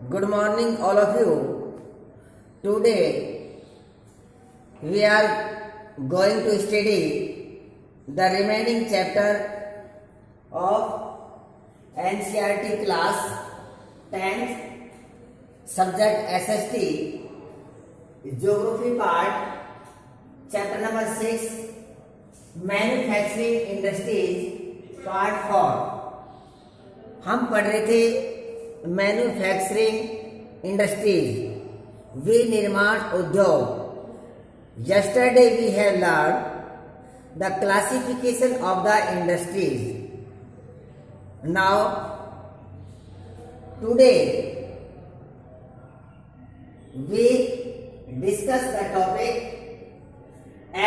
Good morning, all of you. Today we are going to study the remaining chapter of NCERT class 10th, subject SST, geography part, chapter number 6, manufacturing industries, part 4. हम पढ़ रहे थे manufacturing industries, विनिर्माण उद्योग। Yesterday we have learn the classification of the industries. Now today we discuss the topic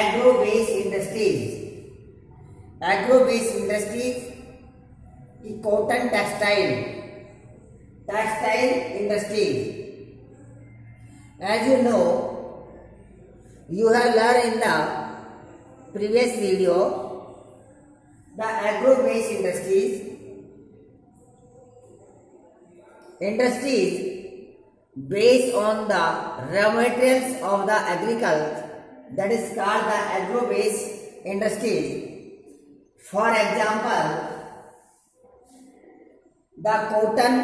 agro based industries. Agro based industries की cotton textile industries. As you know, you have learned in the previous video the agro-based industries based on the raw materials of the agriculture, that is called the agro-based industries. For example, the cotton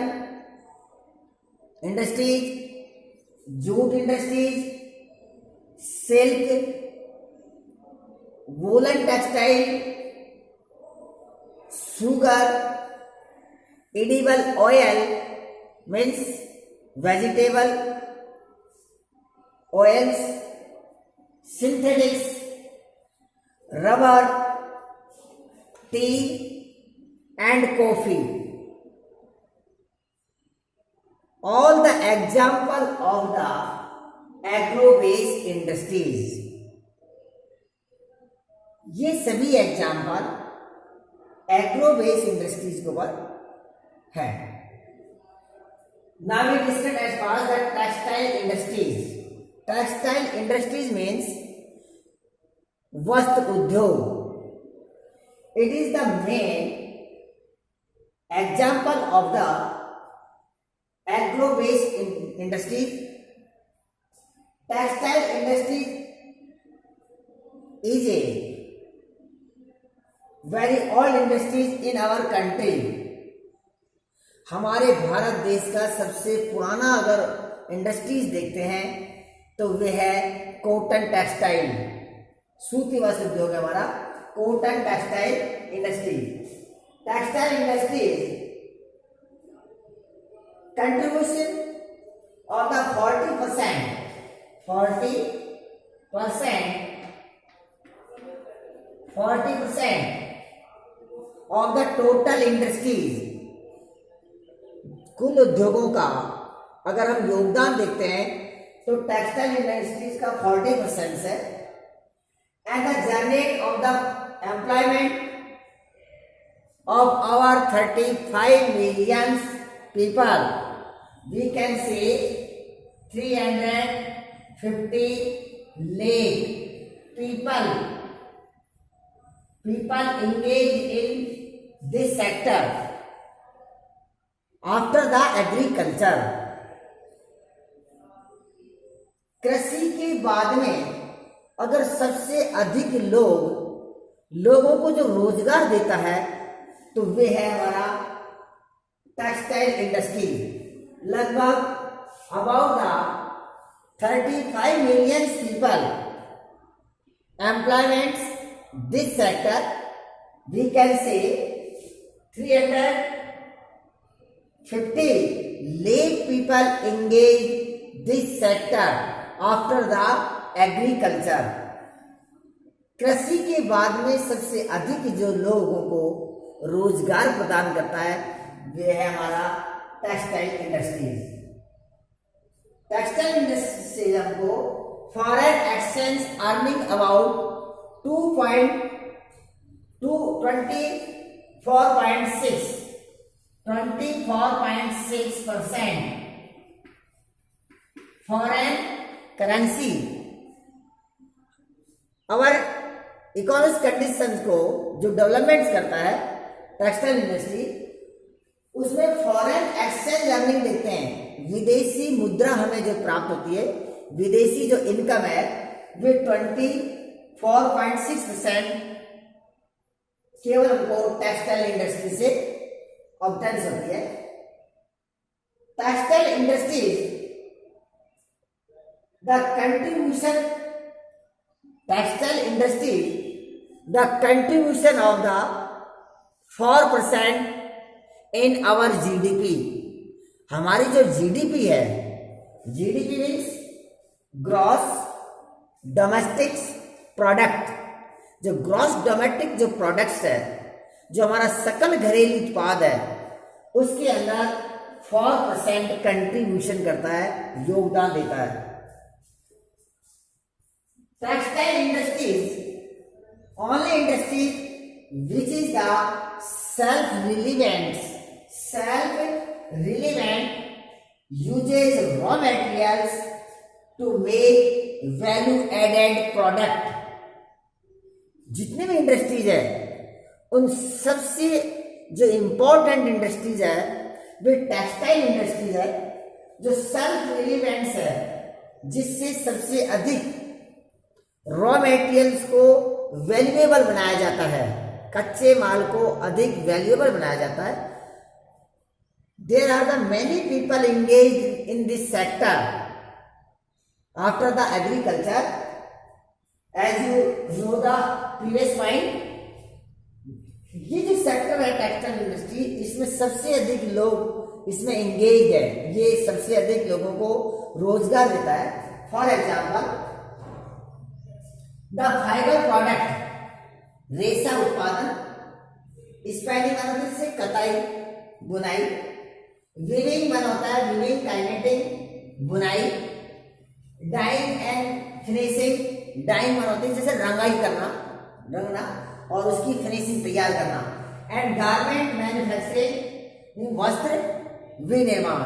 industries, jute industries, silk, woolen textile, sugar, edible oil means vegetable oils, synthetics, rubber, tea and coffee. All the example of the agro-based industries. ये सभी example agro-based industries के ऊपर है। Now we discuss as far as the textile industries. Textile industries means वस्त्र उद्योग. It is the main example of the agro-based industries. Textile industry is a very old industries in our country. हमारे भारत देश का सबसे पुराना अगर industries देखते हैं तो वह है कॉटन टेक्सटाइल, सूती वस्त्र उद्योग है हमारा cotton textile industry. Textile industries contribution of the 40% of the total industries, कुल उद्योगों का अगर हम योगदान देखते हैं तो टेक्सटाइल इंडस्ट्रीज का 40% है। And the generate of the employment of our 35 million people, we can say 350 lakh people engaged in this sector after the agriculture. कृषि के बाद में अगर सबसे अधिक लोगों को जो रोजगार देता है तो वे है हमारा टेक्सटाइल इंडस्ट्री। लगभग about the 35 million people employments this sector, we can say 350 lakh people engaged this sector after the agriculture. कृषि के बाद में सबसे अधिक जो लोगों को रोजगार प्रदान करता है ये है हमारा टेक्सटाइल इंडस्ट्रीज। टेक्सटाइल इंडस्ट्रीज हमको foreign exchange earning about 24.6% foreign currency. Our economic conditions को जो डेवलपमेंट करता है टेक्सटाइल इंडस्ट्री, उसमें फॉरेन एक्सचेंज अर्निंग देखते हैं विदेशी मुद्रा हमें जो प्राप्त होती है, विदेशी जो इनकम है वे 24.6% केवल हमको टेक्सटाइल इंडस्ट्री से ऑब्टेन होती है। Textile industries the contribution of the 4% in our GDP. हमारी जो जीडीपी है, GDP means gross domestic product, जो ग्रॉस डोमेस्टिक जो प्रोडक्ट्स है, जो हमारा सकल घरेलू उत्पाद है, उसके अंदर 4% कंट्रीब्यूशन करता है, योगदान देता है। Textile industries only industries which is the self-reliant uses raw materials to make value added product। जितने भी इंडस्ट्रीज है उन सबसे जो इंपॉर्टेंट इंडस्ट्रीज है वे टेक्सटाइल इंडस्ट्रीज है, जो सेल्फ रिलीवेंट है, जिससे सबसे अधिक रॉ मटेरियल्स को वैल्यूएबल बनाया जाता है, कच्चे माल को अधिक वैल्यूएबल बनाया जाता है। There are the many people engaged in this sector after the agriculture, as you know the previous point. ये जो सेक्टर है टेक्सटाइल इंडस्ट्री, इसमें सबसे अधिक लोग इसमें एंगेज है, ये सबसे अधिक लोगों को रोजगार देता है। For example the fibre product, रेशा उत्पादन, स्पिनिंग बनोते से कताई बुनाई, वीविंग बन होता है वीविंग काइनेटिंग बुनाई, डाइंग एंड फिनिशिंग, डाइंग बन होती है जैसे रंगाई करना, रंगना और उसकी फिनिशिंग तैयार करना, एंड गारमेंट मैन्युफैक्चरिंग, वस्त्र विनिर्माण।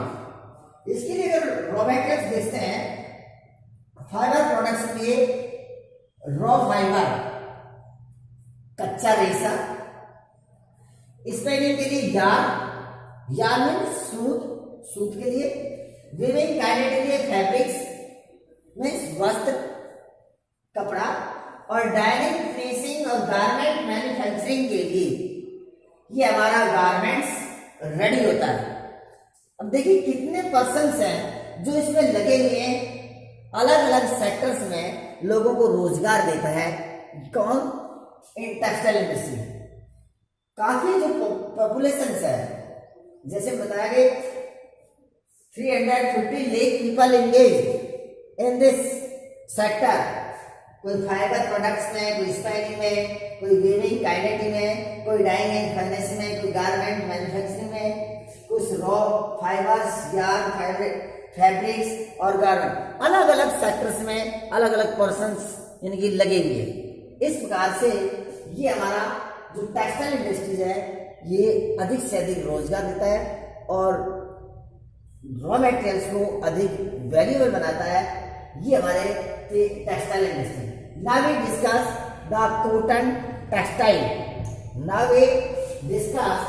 इसके लिए अगर रॉ मटेरियल्स देखते हैं, फाइबर प्रोडक्ट्स के लिए रॉ फाइबर कच्चा रेशा, स्पिनिंग के लिए यार्न मीन्स सूत के लिए, वीविंग काइनेट के लिए फैब्रिक्स मीन्स वस्त्र कपड़ा, और डाइनिंग फिनिशिंग और गारमेंट मैन्युफैक्चरिंग के लिए ये हमारा गारमेंट्स रेडी होता है। अब देखिए कितने पर्सन्स हैं जो इसमें लगे हुए हैं, अलग अलग सेक्टर्स में लोगों को रोजगार देता है। कौन? Textile industry. काफी जो पॉपुलेशन है, जैसे बताया गया 350 lakh people engage in this sector, कोई फाइबर प्रोडक्ट्स में, कोई स्पिनिंग में, कोई वीविंग काइनेटिंग में, कोई डाइंग एंड फिनिशिंग में, कोई गारमेंट मैन्युफैक्चरिंग में, कुछ रॉ फाइबर्स, यार्न फैब्रिक्स और गारमेंट, अलग अलग सेक्टर्स में अलग अलग पर्सन्स इनकी लगे हुए हैं। इस प्रकार से ये हमारा जो टेक्सटाइल इंडस्ट्रीज है ये अधिक से अधिक रोजगार देता है और रॉ मटेरियल्स को अधिक वैल्यूएबल बनाता है। ये हमारे textile industry. Now we discuss the cotton textile. Now we discuss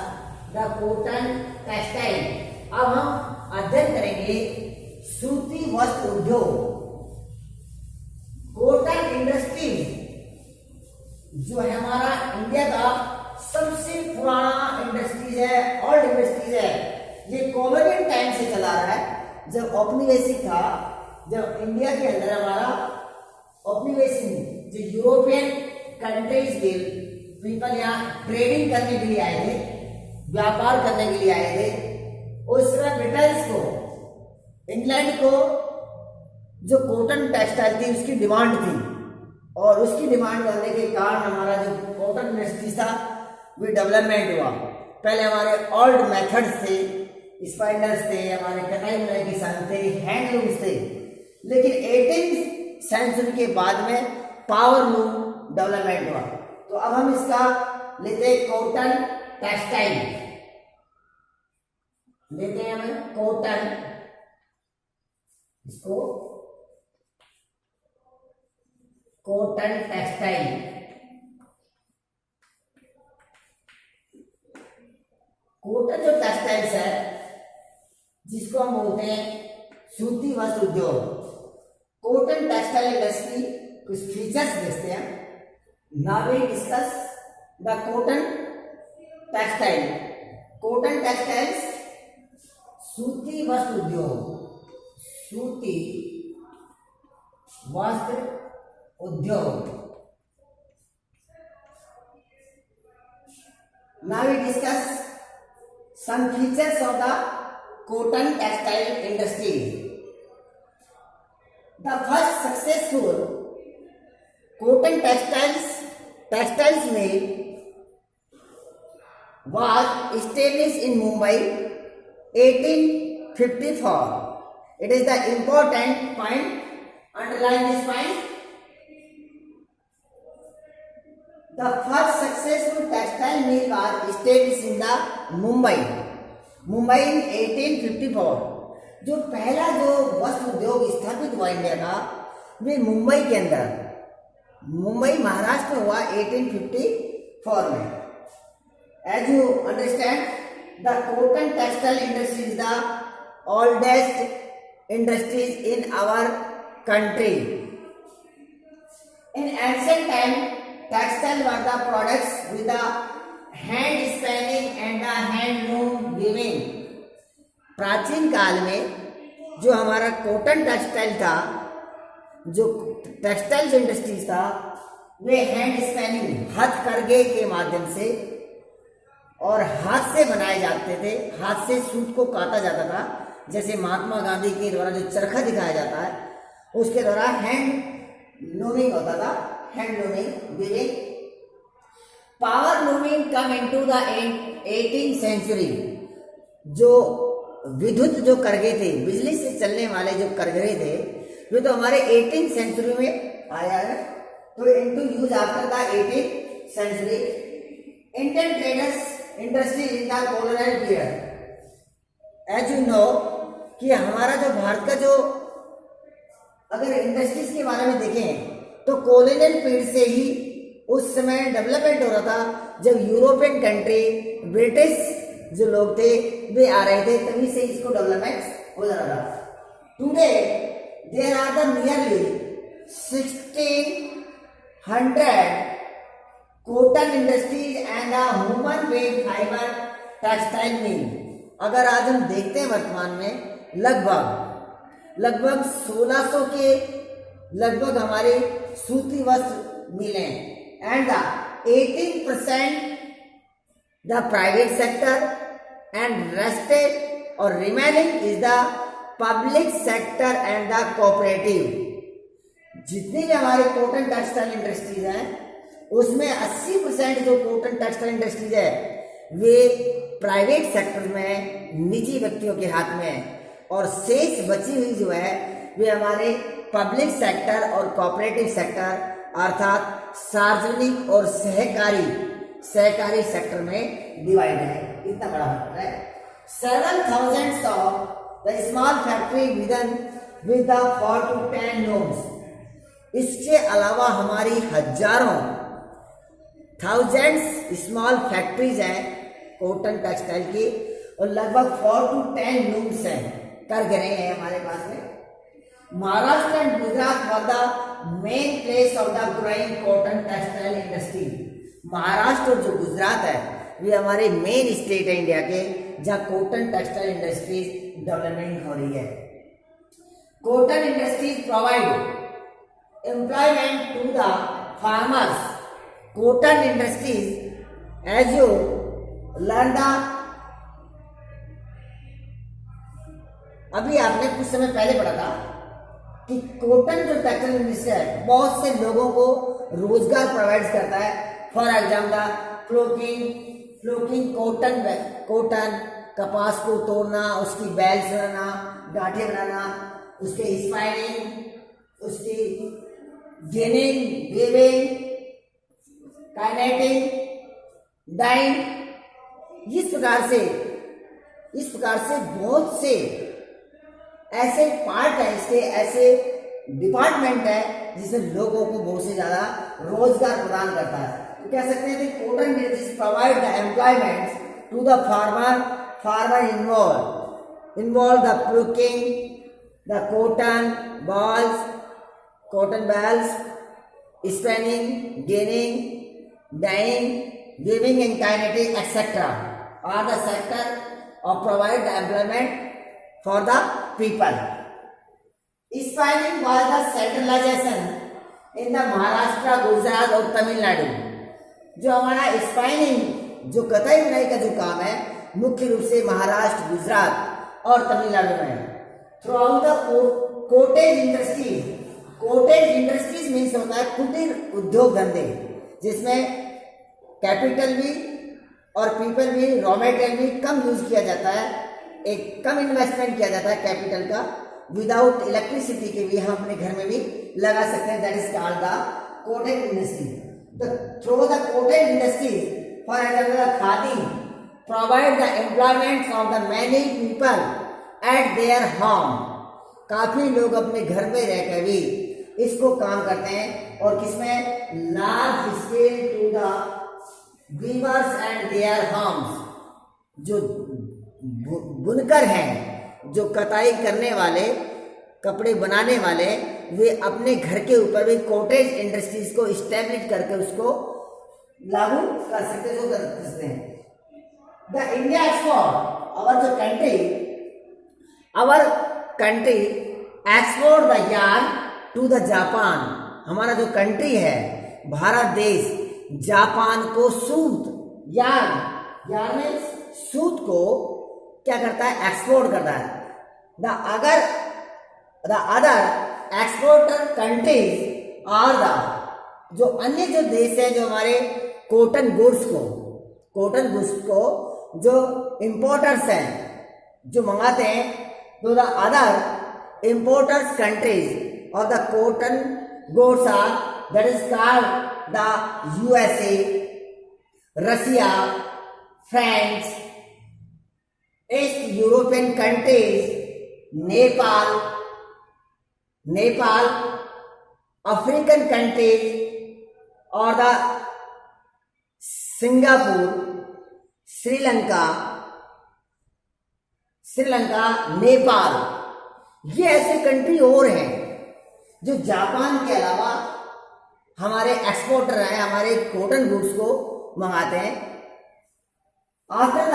the cotton textile. अब हम अध्ययन करेंगे सूती वस्त्र उद्योग। कॉटन इंडस्ट्री जो है हमारा इंडिया का सबसे पुराना इंडस्ट्रीज है, ओल्ड इंडस्ट्रीज है। ये कॉलोनियल टाइम से चला रहा है। जब औपनिवेशिक था, जब इंडिया के अंदर हमारा औपनिवेशिक जो यूरोपियन कंट्रीज के पीपल यहाँ ट्रेडिंग करने के लिए आए थे, व्यापार करने के लिए आए थे, उस समय ब्रिटिश को, इंग्लैंड को जो कॉटन टेक्सटाइल थी उसकी डिमांड थी, और उसकी डिमांड होने के कारण हमारा जो कॉटन इंडस्ट्री था वो डेवलपमेंट हुआ। पहले हमारे ओल्ड मेथड्स थे, स्पाइडर्स थे, हमारे कटाई बुनाई किसान थे, हैंडलूम्स थे, लेकिन 18th सेंचुरी के बाद में पावर लूम डेवलपमेंट हुआ। तो अब हम इसका लेते हैं कॉटन टेक्सटाइल, लेते हैं हम कॉटन, इसको कॉटन टेक्सटाइल। कॉटन जो टेक्सटाइल्स है जिसको हम बोलते हैं सूती वस्त्र उद्योग। कॉटन टेक्सटाइल इंडस्ट्री कुछ फीचर्स देखते हैं। Now we discuss the cotton textile. Cotton textiles सूती वस्त्र उद्योग, सूती वस्त्र उद्योग। Now we discuss some features of the cotton textile industry. The first successful cotton textiles mill was established in Mumbai 1854. It is the important point. Underline this point. The first successful textile mill was established in the Mumbai in 1854. जो पहला जो वस्त्र उद्योग स्थापित हुआ India का, वे मुंबई के अंदर, मुंबई महाराष्ट्र में हुआ 1854 में। As you understand, the cotton textile industry is the oldest industries in our country. In ancient time, textile were the products with the hand spinning and the handloom weaving. प्राचीन काल में जो हमारा कॉटन टेक्सटाइल था, जो textile industries था, way hand spinning, हथकरघे के माध्यम से और हाथ से बनाए जाते थे। हाथ से सूत को काटा जाता था, जैसे महात्मा गांधी के द्वारा जो चरखा दिखाया जाता है, उसके द्वारा हैंड लूमिंग होता था। Hand looming weaving. Power looming come into the 18th century. जो विद्युत जो करघे थे, बिजली से चलने वाले जो करघे थे, वे तो हमारे 18th सेंचुरी में आया है। तो into use after the 18th century. Indian traders industry in the colonial period. As you know कि हमारा जो भारत का जो अगर इंडस्ट्रीज के बारे में देखें तो कॉलोनियल पीरियड से ही उस समय डेवलपमेंट हो रहा था। जब यूरोपियन कंट्री, ब्रिटिश जो लोग थे, वे आ रहे थे, तभी से इसको डेवलपमेंट हो जा रहा था। Today there are the nearly 1600 cotton industries and human made fibre textile mill. अगर आज हम देखते हैं वर्तमान में लगभग 1600 के लगभग हमारे सूती वस्त्र मिलें। And the 18% the private sector and rested और remaining is the public sector and the cooperative. जितनी भी हमारी कॉटन टेक्सटाइल इंडस्ट्रीज हैं, उसमें 80% जो कॉटन टेक्सटाइल इंडस्ट्रीज है, वे प्राइवेट सेक्टर में, निजी व्यक्तियों के हाथ में है, और शेष बची हुई जो है वे हमारे पब्लिक सेक्टर और कोऑपरेटिव सेक्टर अर्थात सार्वजनिक और सहकारी सेक्टर में डिवाइड है। इतना बड़ा फैक्टर है। 7,000 of the small factory with the 4 to 10 looms। इसके अलावा हमारी हजारों थाउजेंड्स स्मॉल फैक्ट्रीज हैं कॉटन टेक्सटाइल की, और लगभग 4 to 10 looms हैं, करघरे हैं हमारे पास में। Maharashtra and Gujarat were the main place of the growing cotton textile industry. Maharashtra और जो गुजरात है, वे हमारे मेन स्टेट है इंडिया के, जहां कॉटन टेक्सटाइल इंडस्ट्रीज डेवलपमेंट हो रही है। Cotton industries provide employment to the farmers. Cotton industries as you learn the, अभी आपने कुछ समय पहले पढ़ा था कि कॉटन जो टेक्सटाइल इंडस्ट्री है, बहुत से लोगों को रोजगार प्रोवाइड करता है। फॉर एग्जाम्पल फ्लोकिंग कॉटन कपास को तोड़ना, उसकी बैल्स बनाना, गांठे बनाना, उसके स्पाइनिंग, उसकी गिनिंग, वीविंग, काइनेटिंग, डाइंग। इस प्रकार से बहुत से ऐसे पार्ट है, इसके ऐसे डिपार्टमेंट है जिसमें लोगों को बहुत से ज्यादा रोजगार प्रदान करता है। तो कह सकते हैं कि cotton industries provide the employment to the farmer involve involve the plucking the cotton balls, spinning, gaining, dyeing, weaving and kinetic, etc. are the sector of provide the employment for the people. Spinning was the centralization in the Maharashtra, Gujarat और तमिलनाडु। जो हमारा spinning, जो कताई बुनाई का जो काम है, मुख्य रूप से महाराष्ट्र, गुजरात और तमिलनाडु में है। Through out the cottage industries, cottage industries means होता है कुटीर उद्योग धंधे, जिसमें कैपिटल भी और पीपल भी, रॉ मटेरियल भी कम यूज किया जाता है, एक कम इन्वेस्टमेंट किया जाता है कैपिटल का। विदाउट इलेक्ट्रिसिटी के भी हम अपने घर में भी लगा सकते हैं। That is called the cottage industry. Through the cottage industry, for example khadi provide the employment of the many people at their home. काफी लोग अपने घर में रहकर भी इसको काम करते हैं। और किसमें? Large scale to the weavers and their homes. जो बुनकर हैं, जो कताई करने वाले, कपड़े बनाने वाले, वे अपने घर के ऊपर भी कोटेज इंडस्ट्रीज को इस्टेब्लिश करके उसको लागू कर सकते हैं। The India export, our country export the yarn to the Japan. हमारा जो कंट्री है, भारत देश, जापान को सूत, यार्न में सूत को क्या करता है? एक्सपोर्ट करता है। द अदर एक्सपोर्टर कंट्रीज और जो अन्य जो देश है, जो हमारे कॉटन गुड्स को जो इंपोर्टर्स हैं, जो मंगाते हैं, तो द अदर इंपोर्टर्स कंट्रीज और the cotton goods are, that is called the USA, Russia, France, east European countries, Nepal, African countries और द सिंगापुर, श्रीलंका, नेपाल। ये ऐसे कंट्री और हैं जो जापान के अलावा हमारे एक्सपोर्टर हैं, हमारे कॉटन गुड्स को मंगाते हैं। After the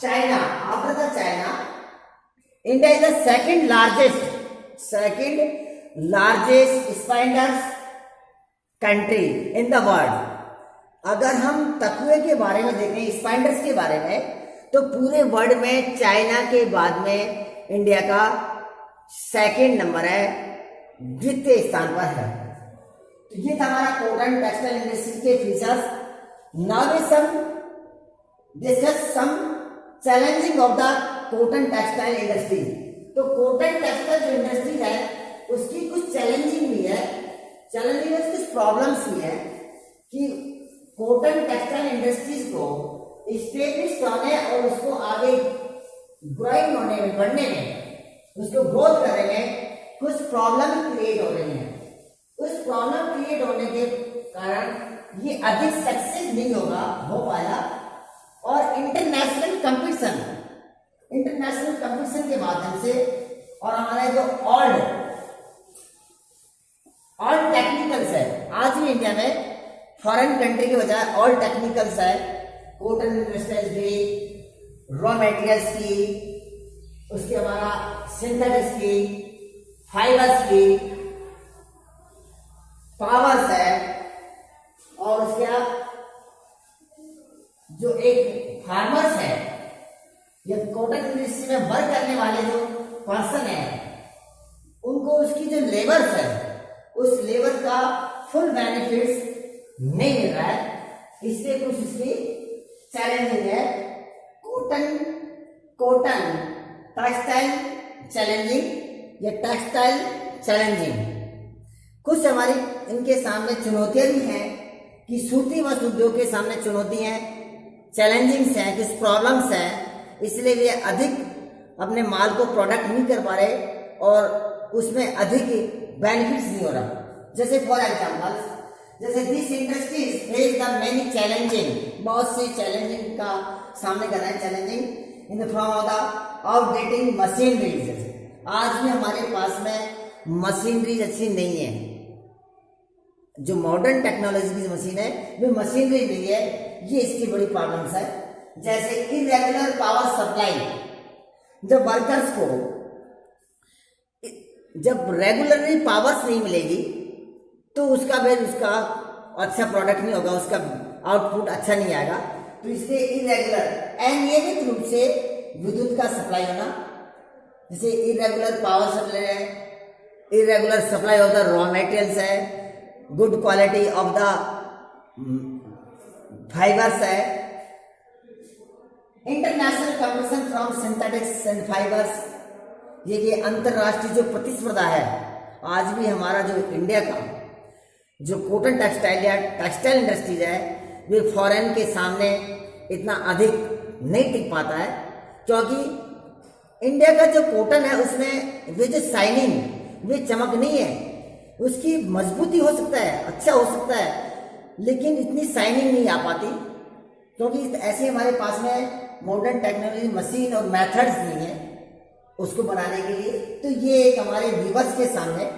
China, India is the second largest spiders country in the world. अगर हम तकुए के बारे में देखें, स्पाइडर्स के बारे में, तो पूरे वर्ल्ड में चाइना के बाद में इंडिया का सेकंड नंबर है, द्वितीय स्थान पर है। तो ये था हमारा कॉटन टेक्सटाइल इंडस्ट्री के features. Now we discuss some challenging of the cotton textile industry. तो कॉटन टेक्सटाइल जो इंडस्ट्री है, उसकी कुछ चैलेंजिंग भी है, कुछ प्रॉब्लम्स भी है कि कॉटन टेक्सटाइल इंडस्ट्रीज को स्टेब्लिश होने और उसको आगे ग्रोइंग होने में, बढ़ने में, उसको ग्रोथ करने में कुछ प्रॉब्लम क्रिएट हो रही है। उस प्रॉब्लम क्रिएट होने के कारण ये अधिक सक्सेस नहीं हो पाया। और इंटरनेशनल कंपटीशन के माध्यम से और हमारे जो ऑल्ड टेक्निकल्स है, आज भी इंडिया में फॉरेन कंट्री के बजाय ऑल टेक्निकल्स है, कॉटन इंडस्ट्रीज भी, रॉ मटेरियल्स की, उसके हमारा सिंथेटिक्स की, फाइबर्स की, पावर्स है, और उसके जो एक फार्मर्स है, या कॉटन इंडस्ट्री में वर्क करने वाले जो पर्सन है, उनको उसकी जो लेबर्स है, उस लेबर का फुल बेनिफिट्स नहीं मिल रहा है। इसलिए कुछ इसकी चैलेंजिंग है। कॉटन टेक्सटाइल चैलेंजिंग या टेक्सटाइल चैलेंजिंग, कुछ हमारी इनके सामने चुनौतियां भी हैं कि सूती वस्त्र उद्योग के सामने चुनौती हैं, चैलेंजिंग्स हैं, कुछ प्रॉब्लम्स हैं, इसलिए वे अधिक अपने माल को प्रोडक्ट नहीं कर पा रहे और उसमें अधिक बेनिफिट्स नहीं हो रहा। जैसे फॉर एग्जाम्पल, जैसे this industries face the many challenging, बहुत सी चैलेंजिंग का सामने कर रहे हैं। Challenging in the form of the outdated machineries. आज भी हमारे पास में मशीनरीज अच्छी नहीं है, जो मॉडर्न टेक्नोलॉजी की मशीन है वो मशीनरी नहीं है, ये इसकी बड़ी प्रॉब्लम्स है। जैसे इरेगुलर पावर सप्लाई, जब वर्कर्स को जब रेगुलरली पावर्स नहीं मिलेगी तो उसका अच्छा प्रोडक्ट नहीं होगा, उसका आउटपुट अच्छा नहीं आएगा। तो इसलिए इरेगुलर अनियमित रूप से विद्युत का सप्लाई होना, जैसे इरेगुलर पावर सप्लाई है, irregular supply of the raw materials है, good quality of the fibres है, international competition from synthetics and fibres, ये अंतरराष्ट्रीय जो प्रतिस्पर्धा है। आज भी हमारा जो इंडिया का जो कॉटन टेक्सटाइल या टेक्सटाइल इंडस्ट्रीज है वे फॉरेन के सामने इतना अधिक नहीं टिक पाता है, क्योंकि इंडिया का जो कॉटन है उसमें वे जो शाइनिंग वे चमक नहीं है, उसकी मजबूती हो सकता है, अच्छा हो सकता है, लेकिन इतनी शाइनिंग नहीं आ पाती, क्योंकि ऐसे हमारे पास में मॉडर्न टेक्नोलॉजी मशीन और मेथड्स नहीं है उसको बनाने के लिए। तो ये एक हमारे व्यूअर्स के सामने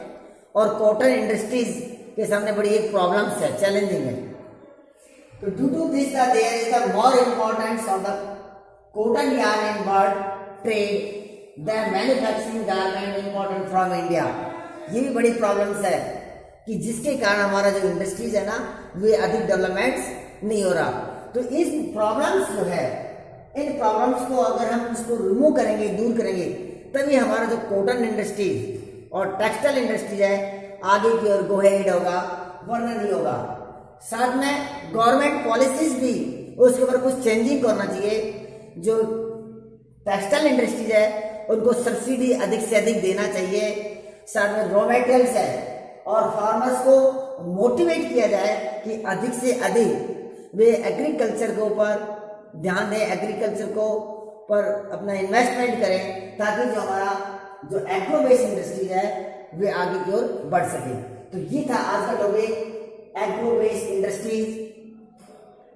और कॉटन इंडस्ट्रीज के सामने बड़ी एक प्रॉब्लम है, चैलेंजिंग है। तो due to this there is the more importance of the cotton yarn in world trade the manufacturing garment important from India. ये भी बड़ी प्रॉब्लम्स है कि जिसके कारण हमारा जो इंडस्ट्रीज है ना वे अधिक डेवलपमेंट्स नहीं हो रहा। तो इस प्रॉब्लम्स जो है, इन प्रॉब्लम्स को अगर हम इसको रिमूव करेंगे, दूर करेंगे, तभी हमारा जो कॉटन इंडस्ट्रीज और टेक्सटाइल इंडस्ट्रीज है आगे की ओर गो हेड होगा, वरना नहीं होगा। साथ में गवर्नमेंट पॉलिसीज भी उसके ऊपर कुछ चेंजिंग करना चाहिए। जो टेक्सटाइल इंडस्ट्रीज है उनको सब्सिडी अधिक से अधिक देना चाहिए। साथ में रॉ मटेरियल्स है और फार्मर्स को मोटिवेट किया जाए कि अधिक से अधिक वे एग्रीकल्चर के ऊपर ध्यान दें, एग्रीकल्चर को पर अपना इन्वेस्टमेंट करें, ताकि जो हमारा जो एग्रो बेस्ड इंडस्ट्रीज है वे आगे की ओर बढ़ सके। तो ये था आज का topic, agro based industries.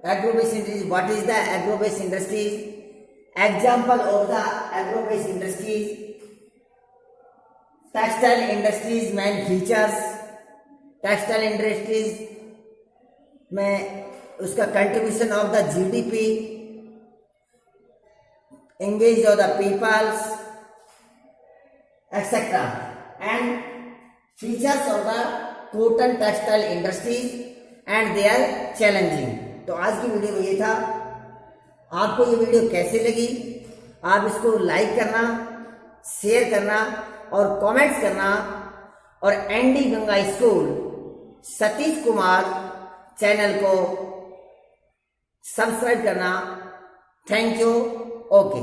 Agro based industries, what is the agro based industries, example of the agro based industries, textile industries main features, textile industries में उसका contribution of the GDP, engage of the peoples, etc. and features of the cotton textile industries and their challenging। तो आज की video में ये था। आपको ये वीडियो कैसे लगी, आप इसको लाइक करना, शेयर करना और कमेंट्स करना, और ND Ganga school Satish Kumar channel को सब्सक्राइब करना। Thank you. ओके।